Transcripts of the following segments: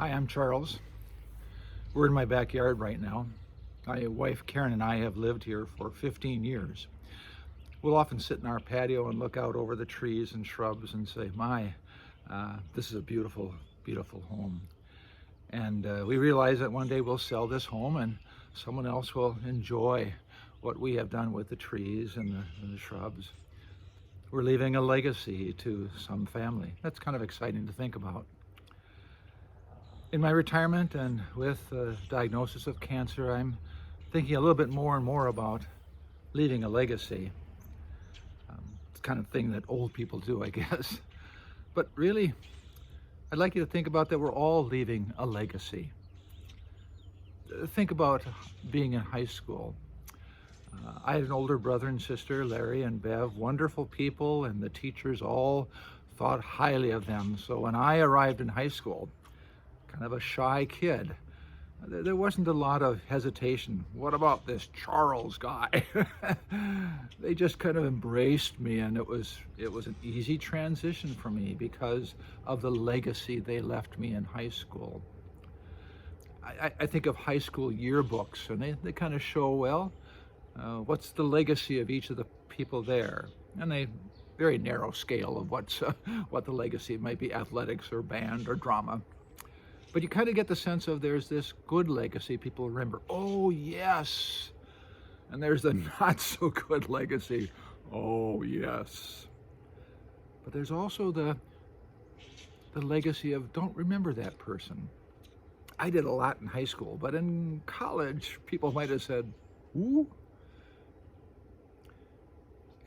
Hi, I'm Charles. We're in my backyard right now. My wife Karen and I have lived here for 15 years. We'll often sit in our patio and look out over the trees and shrubs and say, this is a beautiful, beautiful home. And we realize that one day we'll sell this home and someone else will enjoy what we have done with the trees and the shrubs. We're leaving a legacy to some family. That's kind of exciting to think about. In my retirement and with the diagnosis of cancer, I'm thinking a little bit more and more about leaving a legacy. It's the kind of thing that old people do, I guess. But really, I'd like you to think about that we're all leaving a legacy. Think about being in high school. I had an older brother and sister, Larry and Bev, wonderful people, and the teachers all thought highly of them. So when I arrived in high school, kind of a shy kid, there wasn't a lot of hesitation. What about this Charles guy? They just kind of embraced me, and it was an easy transition for me because of the legacy they left me in high school. I think of high school yearbooks, and they kind of show, well, what's the legacy of each of the people there? And a very narrow scale of what the legacy might be, athletics or band or drama. But you kind of get the sense of there's this good legacy people remember. Oh, yes. And there's the not so good legacy. Oh, yes. But there's also the legacy of don't remember that person. I did a lot in high school, but in college, people might have said, ooh.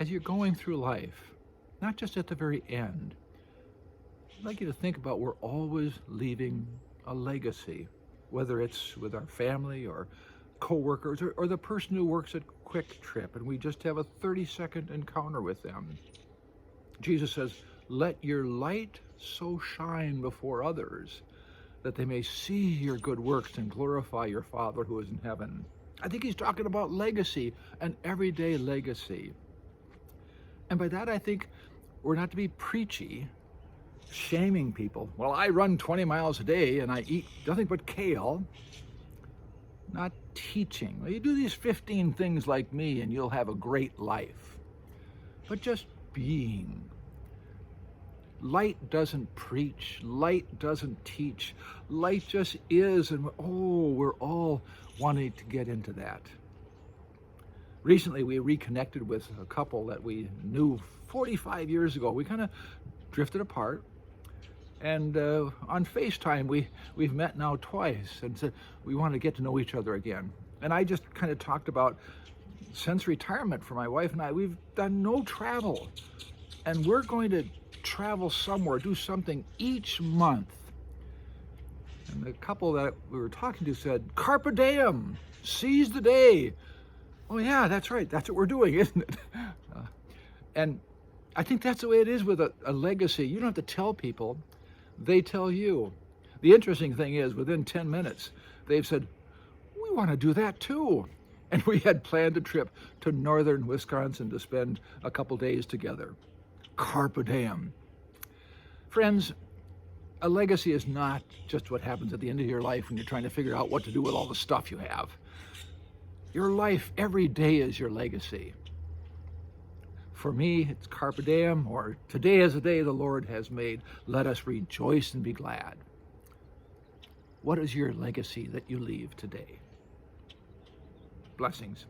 As you're going through life, not just at the very end, I'd like you to think about we're always leaving a legacy, whether it's with our family or co-workers or the person who works at Quick Trip and we just have a 30-second encounter with them. Jesus says, let your light so shine before others that they may see your good works and glorify your Father who is in heaven. I think he's talking about legacy, an everyday legacy. And by that I think we're not to be preachy, shaming people. Well, I run 20 miles a day and I eat nothing but kale. Not teaching. Well, you do these 15 things like me and you'll have a great life. But just being. Light doesn't preach. Light doesn't teach. Light just is, and we're all wanting to get into that. Recently, we reconnected with a couple that we knew 45 years ago. We kind of drifted apart. And on FaceTime, we've met now twice and said we want to get to know each other again. And I just kind of talked about, since retirement for my wife and I, we've done no travel. And we're going to travel somewhere, do something each month. And the couple that we were talking to said, carpe diem, seize the day. Oh yeah, that's right. That's what we're doing, isn't it? And I think that's the way it is with a legacy. You don't have to tell people. They tell you. The interesting thing is, within 10 minutes, they've said, we want to do that too. And we had planned a trip to northern Wisconsin to spend a couple days together. Carpe diem. Friends, a legacy is not just what happens at the end of your life when you're trying to figure out what to do with all the stuff you have. Your life, every day is your legacy. For me, it's carpe diem, or today is the day the Lord has made. Let us rejoice and be glad. What is your legacy that you leave today? Blessings.